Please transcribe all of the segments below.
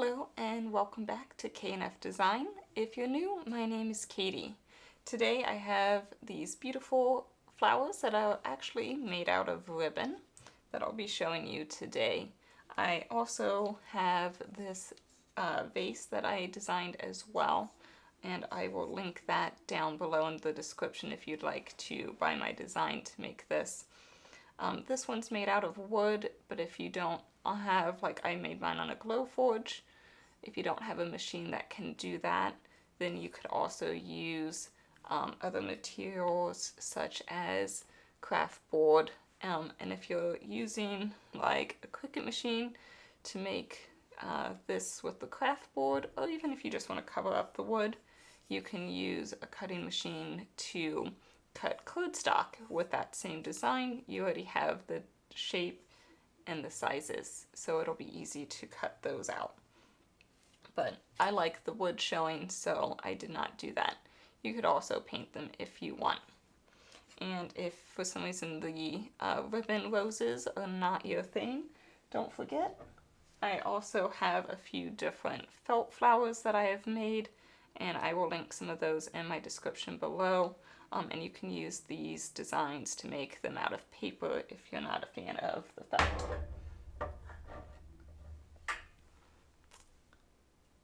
Hello and welcome back to K&F Design. If you're new, my name is Katie. Today I have these beautiful flowers that are actually made out of ribbon that I'll be showing you today. I also have this vase that I designed as well, and I will link that down below in the description if you'd like to buy my design to make this. This one's made out of wood, but if you don't have, like I made mine on a glow forge, if you don't have a machine that can do that, then you could also use other materials such as craft board. And if you're using like a Cricut machine to make this with the craft board, or even if you just want to cover up the wood, you can use a cutting machine to cut cardstock with that same design. You already have the shape and the sizes, so it'll be easy to cut those out. But I like the wood showing, so I did not do that. You could also paint them if you want. And if for some reason the ribbon roses are not your thing, don't forget, I also have a few different felt flowers that I have made, and I will link some of those in my description below. And you can use these designs to make them out of paper if you're not a fan of the felt.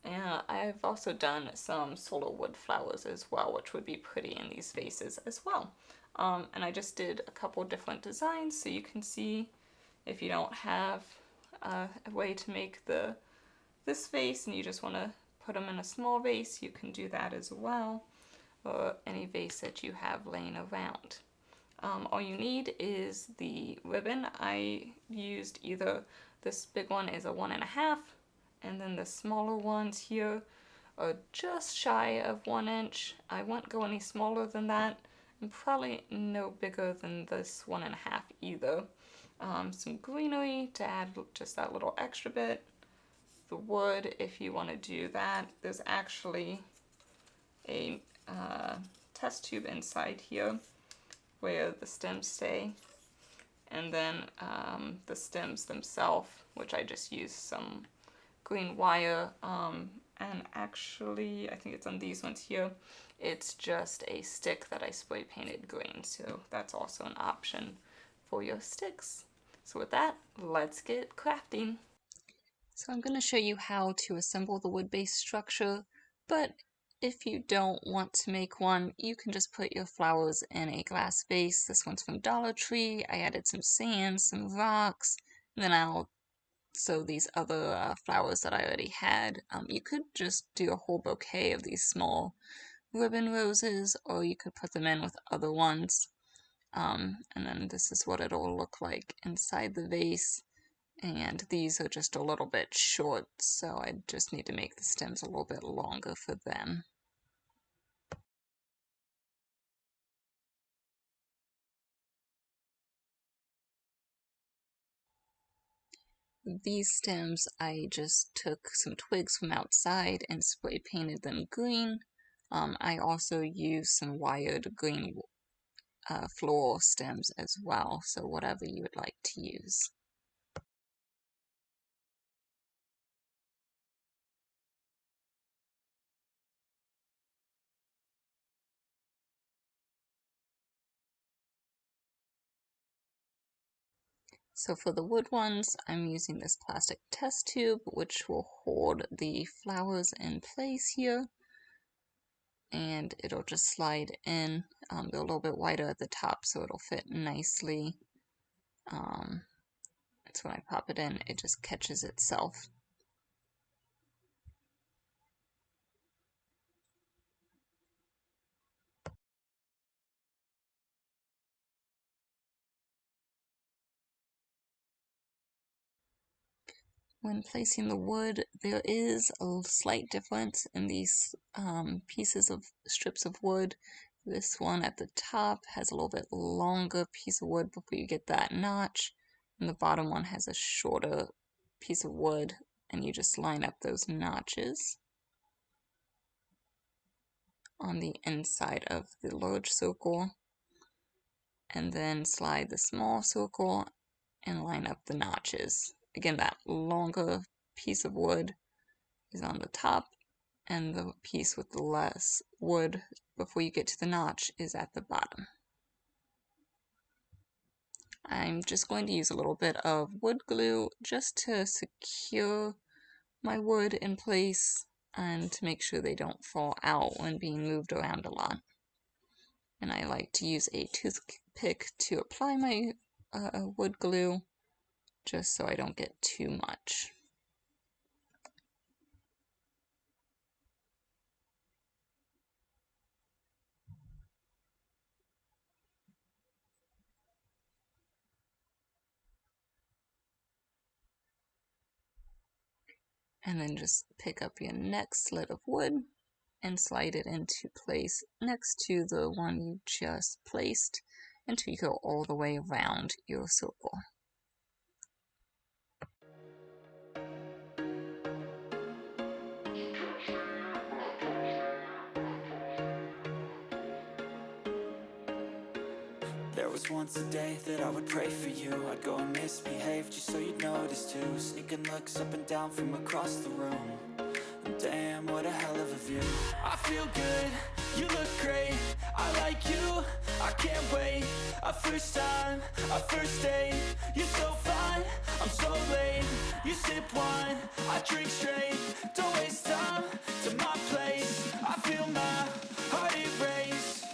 And I've also done some Sola Wood Flowers as well, which would be pretty in these vases as well. And I just did a couple different designs so you can see if you don't have a way to make this vase and you just want to put them in a small vase, you can do that as well, or any vase that you have laying around. All you need is the ribbon. I used either this big one is a 1.5, and then the smaller ones here are just shy of 1 inch. I won't go any smaller than that, and probably no bigger than this 1.5 either. Some greenery to add just that little extra bit. The wood, if you want to do that. There's actually a test tube inside here where the stems stay, and then the stems themselves, which I just used some green wire, and actually I think it's on these ones here, it's just a stick that I spray painted green, so that's also an option for your sticks. So with that, let's get crafting. So I'm going to show you how to assemble the wood-based structure, but if you don't want to make one, you can just put your flowers in a glass vase. This one's from Dollar Tree. I added some sand, some rocks, and then I'll sew these other flowers that I already had. You could just do a whole bouquet of these small ribbon roses, or you could put them in with other ones. And then this is what it'll look like inside the vase. And these are just a little bit short, so I just need to make the stems a little bit longer for them. These stems, I just took some twigs from outside and spray painted them green. I also used some wired green floral stems as well, so whatever you would like to use. So for the wood ones, I'm using this plastic test tube, which will hold the flowers in place here. And it'll just slide in. They're a little bit wider at the top, so it'll fit nicely. So when I pop it in, it just catches itself. When placing the wood, there is a slight difference in these pieces of strips of wood. This one at the top has a little bit longer piece of wood before you get that notch, and the bottom one has a shorter piece of wood, and you just line up those notches on the inside of the large circle, and then slide the small circle and line up the notches. Again, that longer piece of wood is on the top, and the piece with the less wood before you get to the notch is at the bottom. I'm just going to use a little bit of wood glue just to secure my wood in place and to make sure they don't fall out when being moved around a lot. And I like to use a toothpick to apply my wood glue just so I don't get too much. And then just pick up your next slit of wood and slide it into place next to the one you just placed until you go all the way around your circle. There was once a day that I would pray for you. I'd go and misbehave just so you'd notice too. Sneaking looks up and down from across the room. And damn, what a hell of a view. I feel good, you look great, I like you, I can't wait. A first time, a first date, you're so fine, I'm so late. You sip wine, I drink straight, don't waste time to my place. I feel my heart erase,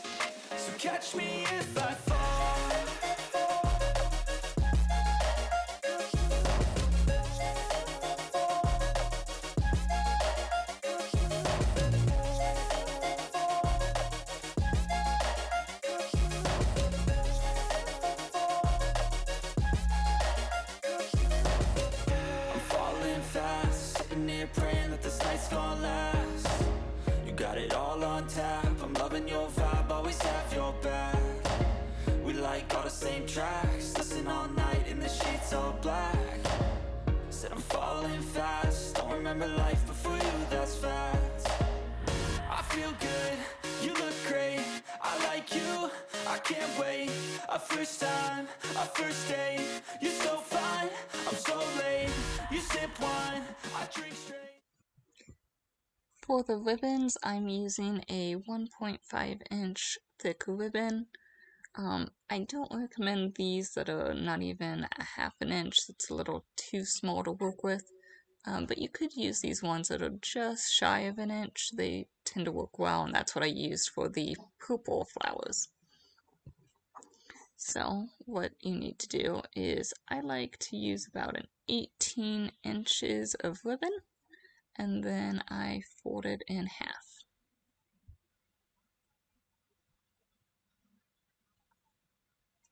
so catch me if I fall. I'm falling fast, sitting here praying that this night's gonna last. You got it all on tap, I'm loving your vibe, always have your back. We like all the same tracks, listen all night in the sheets all black. Said I'm falling fast, don't remember life before you, that's facts. I feel good, you look great, I like you, I can't wait. A first time, a first date, you're so fine, I'm so late. You sip wine, I drink straight. For the ribbons, I'm using a 1.5-inch thick ribbon. I don't recommend these that are not even a half an inch. It's a little too small to work with. But you could use these ones that are just shy of an inch. They tend to work well, and that's what I used for the purple flowers. So what you need to do is I like to use about an 18 inches of ribbon, and then I fold it in half.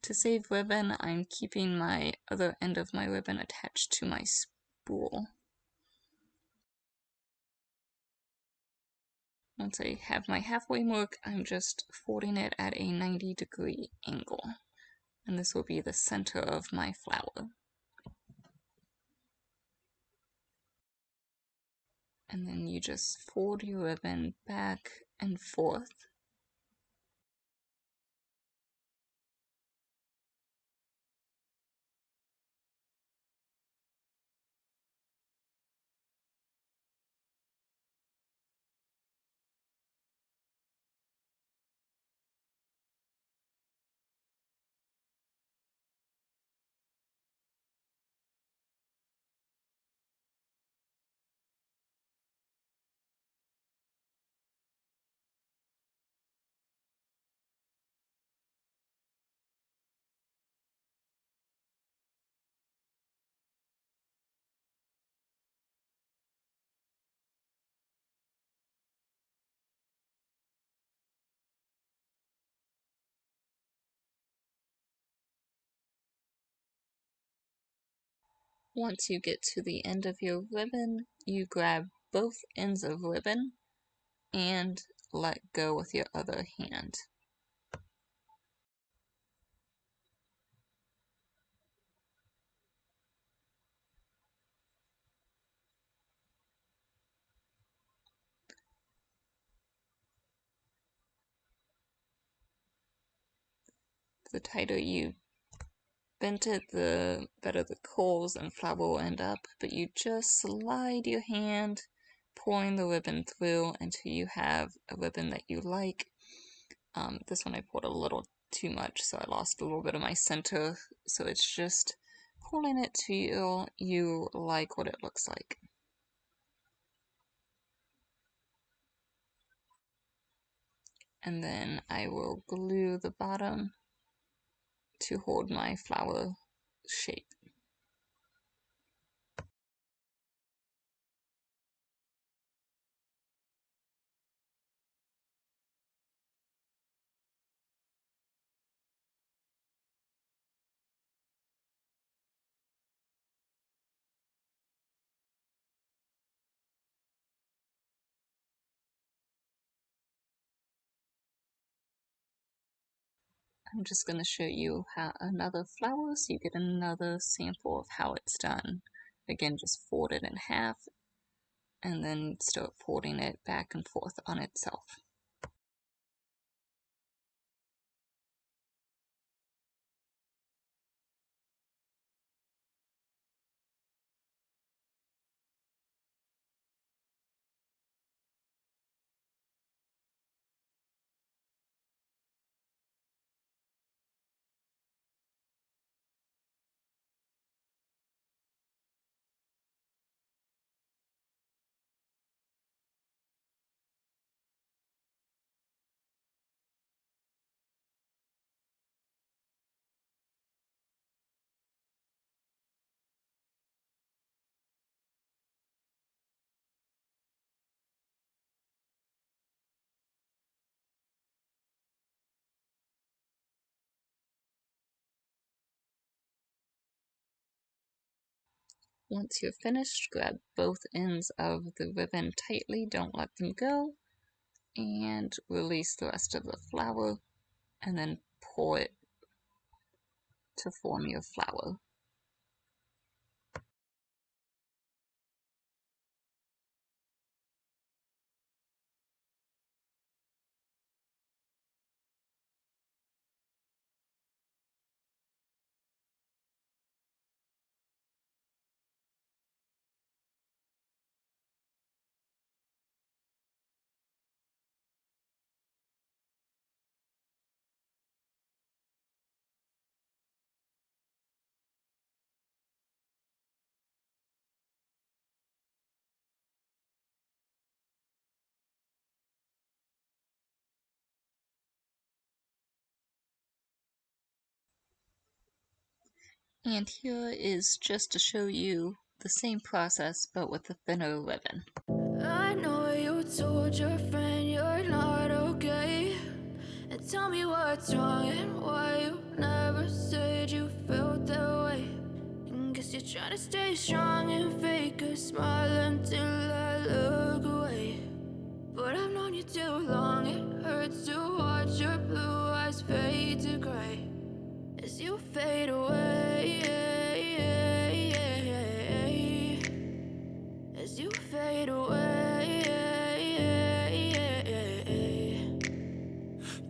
To save ribbon, I'm keeping my other end of my ribbon attached to my spool. Once I have my halfway mark, I'm just folding it at a 90-degree angle. And this will be the center of my flower. And then you just fold your ribbon back and forth. Once you get to the end of your ribbon, you grab both ends of ribbon and let go with your other hand. The tighter you bent it, the better the curls and flower will end up, but you just slide your hand pouring the ribbon through until you have a ribbon that you like. This one I poured a little too much, so I lost a little bit of my center. So it's just pulling it till you like what it looks like. And then I will glue the bottom to hold my flower shape. I'm just going to show you how another flower so you get another sample of how it's done. Again, just fold it in half and then start folding it back and forth on itself. Once you're finished, grab both ends of the ribbon tightly, don't let them go, and release the rest of the flower, and then pull it to form your flower. And here is just to show you the same process but with a thinner ribbon. I know you told your friend you're not okay, and tell me what's wrong and why you never said you felt that way. And guess you're trying to stay strong and fake a smile until I look away. But I've known you too long, it hurts to watch your blue eyes fade to gray as you fade away, as you fade away.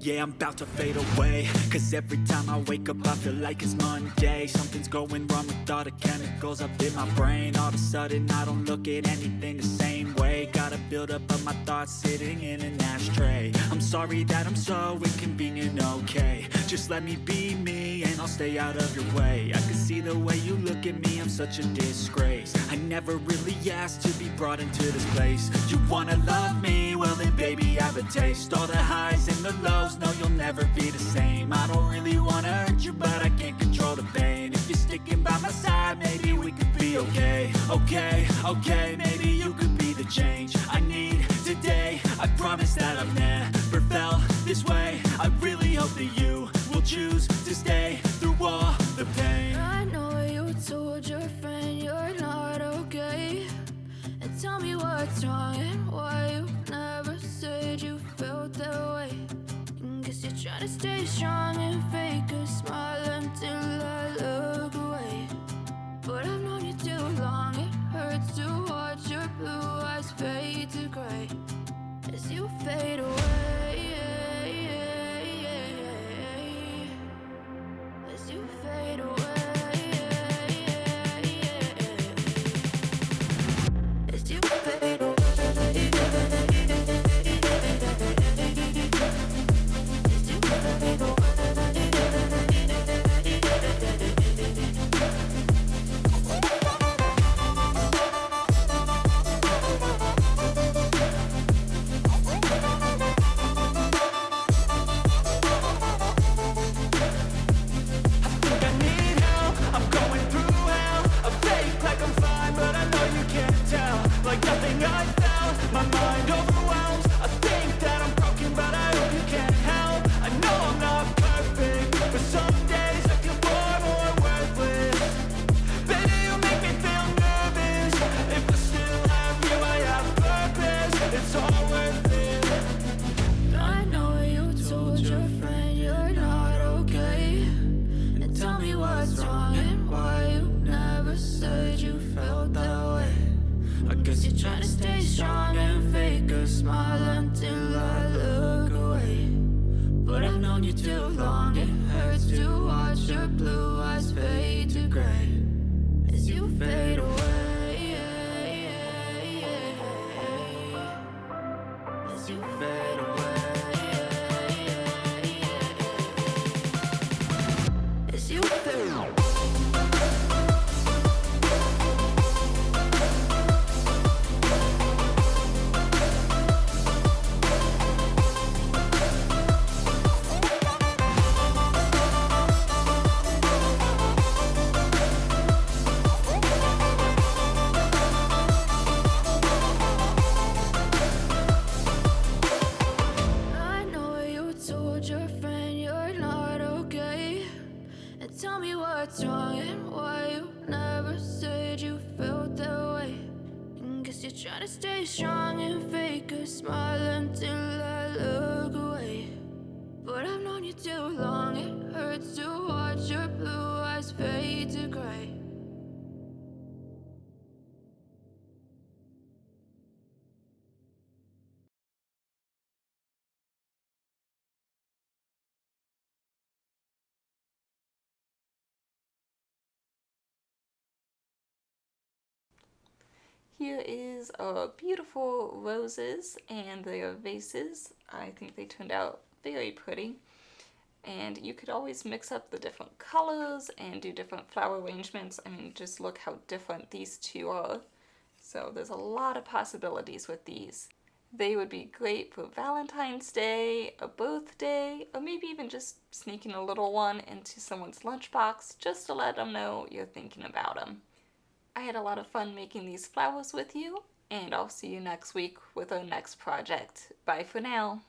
Yeah, I'm about to fade away, cause every time I wake up I feel like it's Monday. Something's going wrong with all the chemicals up in my brain. All of a sudden I don't look at anything the same way. Got a buildup of my thoughts sitting in an ashtray. I'm sorry that I'm so inconvenient, okay. Just let me be me and I'll stay out of your way. I can see the way you look at me, I'm such a disgrace. I never really asked to be brought into this place. You wanna love me? Well then baby I have a taste. All the highs and the lows, no you'll never be the same. I don't really wanna hurt you but I can't control the pain. If you're sticking by my side maybe we could be okay. Okay, maybe you could be the change I need today. I promise that I've never felt this way. I really hope that you will choose to stay through all the pain. I know you told your friend you're not okay, and tell me what's wrong and why you never said you felt that way. And guess you're trying to stay strong and fake a smile until I look away. But I've known you too long, it hurts to watch your blue eyes fade to gray as you fade away, as you fade away, as you fade away. everything I felt. My mind overwhelms. I think that I'm broken, but I hope you can't help. I know I'm not perfect, but some days I feel far more worthless. Baby, you make me feel nervous. If I still have you, I have purpose. It's all worth it. I know you told your friend you're not okay, and tell me what's wrong and why you never said you felt that way. I guess you're trying to stay strong and fake a smile until I look away. But I've known you too long, it hurts to watch your blue eyes fade to gray as you fade away. As you fade away. As you fade away. I know you told your friend you're not okay, and tell me what's wrong and why you never said you felt that way. And guess you're trying to stay strong and fake a smile until I look away. But I've known you too long, it hurts to watch your blue eyes fade to gray. Here is beautiful roses and their vases. I think they turned out very pretty. And you could always mix up the different colors and do different flower arrangements. I mean, just look how different these two are. So there's a lot of possibilities with these. They would be great for Valentine's Day, a birthday, or maybe even just sneaking a little one into someone's lunchbox just to let them know you're thinking about them. I had a lot of fun making these flowers with you, and I'll see you next week with our next project. Bye for now.